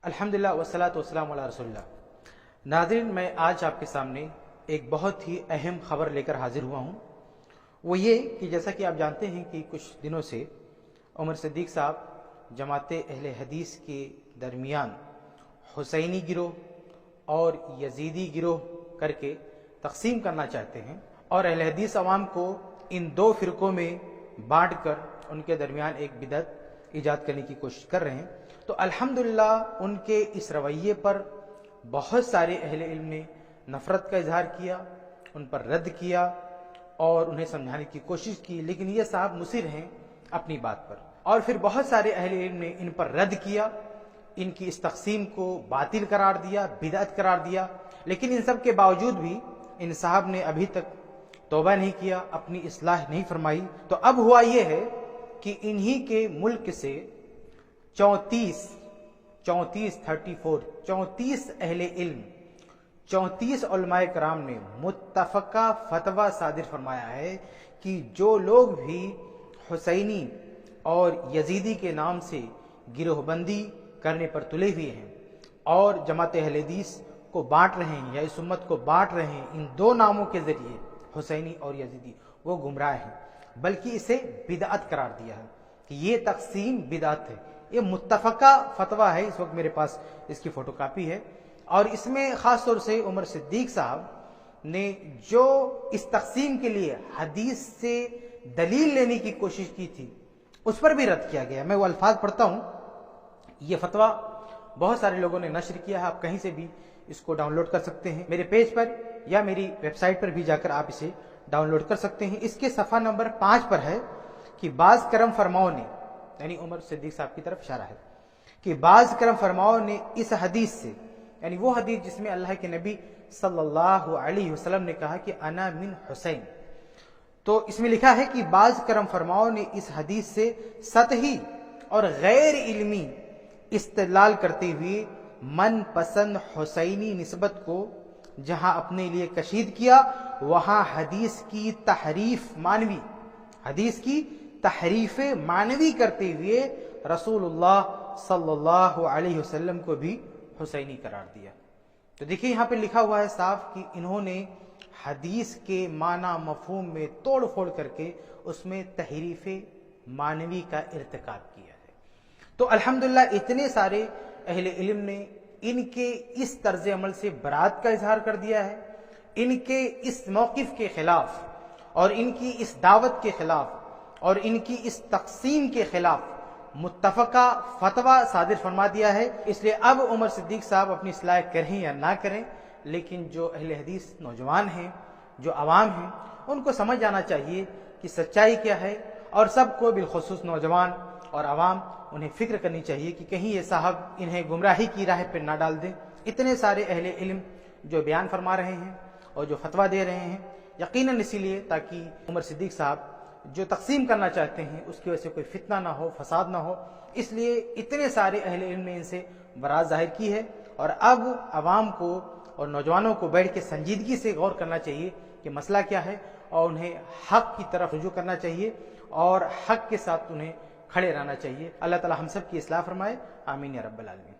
الحمدللہ والصلاۃ والسلام علی رسول اللہ۔ ناظرین، میں آج آپ کے سامنے ایک بہت ہی اہم خبر لے کر حاضر ہوا ہوں۔ وہ یہ کہ جیسا کہ آپ جانتے ہیں کہ کچھ دنوں سے عمر صدیق صاحب جماعت اہل حدیث کے درمیان حسینی گروہ اور یزیدی گروہ کر کے تقسیم کرنا چاہتے ہیں، اور اہل حدیث عوام کو ان دو فرقوں میں بانٹ کر ان کے درمیان ایک بدعت ایجاد کرنے کی کوشش کر رہے ہیں۔ تو الحمدللہ ان کے اس رویے پر بہت سارے اہل علم نے نفرت کا اظہار کیا، ان پر رد کیا اور انہیں سمجھانے کی کوشش کی، لیکن یہ صاحب مصر ہیں اپنی بات پر۔ اور پھر بہت سارے اہل علم نے ان پر رد کیا، ان کی اس تقسیم کو باطل قرار دیا، بدعت قرار دیا، لیکن ان سب کے باوجود بھی ان صاحب نے ابھی تک توبہ نہیں کیا، اپنی اصلاح نہیں فرمائی۔ تو اب ہوا یہ ہے کہ انہی کے ملک سے 34 اہل علم، 34 علماء کرام نے متفقہ فتویٰ صادر فرمایا ہے کہ جو لوگ بھی حسینی اور یزیدی کے نام سے گروہ بندی کرنے پر تلے ہوئے ہیں اور جماعت اہل حدیث کو بانٹ رہے ہیں یا اس امت کو بانٹ رہے ہیں ان دو ناموں کے ذریعے، حسینی اور یزیدی، وہ گمراہ ہیں، بلکہ اسے بدعت قرار دیا ہے کہ یہ تقسیم بدعت ہے۔ یہ متفقہ فتویٰ ہے، اس وقت میرے پاس اس کی فوٹو کاپی ہے، اور اس میں خاص طور سے عمر صدیق صاحب نے جو اس تقسیم کے لیے حدیث سے دلیل لینے کی کوشش کی تھی اس پر بھی رد کیا گیا۔ میں وہ الفاظ پڑھتا ہوں۔ یہ فتویٰ بہت سارے لوگوں نے نشر کیا ہے، آپ کہیں سے بھی اس کو ڈاؤن لوڈ کر سکتے ہیں، میرے پیج پر یا میری ویب سائٹ پر بھی جا کر آپ اسے ڈاؤن لوڈ کر سکتے ہیں۔ اس کے صفحہ نمبر 5 پر ہے کہ بعض کرم فرماؤں نے، یعنی عمر صدیق صاحب کی طرف اشارہ ہے، کہ بعض کرم فرماؤں نے اس حدیث سے، یعنی وہ حدیث جس میں اللہ کے نبی صلی اللہ علیہ وسلم نے کہا کہ انا من حسین، تو اس میں لکھا ہے کہ بعض کرم فرماؤں نے اس حدیث سے سطحی اور غیر علمی استدلال کرتے ہوئے من پسند حسینی نسبت کو جہاں اپنے لیے کشید کیا، وہاں حدیث کی تحریف معنوی کرتے ہوئے رسول اللہ صلی اللہ علیہ وسلم کو بھی حسینی قرار دیا۔ تو دیکھیں یہاں پہ لکھا ہوا ہے صاف کہ انہوں نے حدیث کے معنی مفہوم میں توڑ پھوڑ کر کے اس میں تحریف معنوی کا ارتکاب کیا ہے۔ تو الحمدللہ اتنے سارے اہل علم نے ان کے اس طرز عمل سے برات کا اظہار کر دیا ہے، ان کے اس موقف کے خلاف اور ان کی اس دعوت کے خلاف اور ان کی اس تقسیم کے خلاف متفقہ فتویٰ صادر فرما دیا ہے۔ اس لیے اب عمر صدیق صاحب اپنی اصلاح کریں یا نہ کریں، لیکن جو اہل حدیث نوجوان ہیں، جو عوام ہیں، ان کو سمجھ جانا چاہیے کہ سچائی کیا ہے، اور سب کو بالخصوص نوجوان اور عوام انہیں فکر کرنی چاہیے کہ کہیں یہ صاحب انہیں گمراہی کی راہ پہ نہ ڈال دیں۔ اتنے سارے اہل علم جو بیان فرما رہے ہیں اور جو فتویٰ دے رہے ہیں، یقیناً اسی لیے تاکہ عمر صدیق صاحب جو تقسیم کرنا چاہتے ہیں اس کی وجہ سے کوئی فتنہ نہ ہو، فساد نہ ہو، اس لیے اتنے سارے اہل علم نے ان سے برات ظاہر کی ہے۔ اور اب عوام کو اور نوجوانوں کو بیٹھ کے سنجیدگی سے غور کرنا چاہیے کہ مسئلہ کیا ہے، اور انہیں حق کی طرف رجوع کرنا چاہیے اور حق کے ساتھ انہیں کھڑے رہنا چاہیے۔ اللہ تعالی ہم سب کی اصلاح فرمائے، آمین یا رب العالمین۔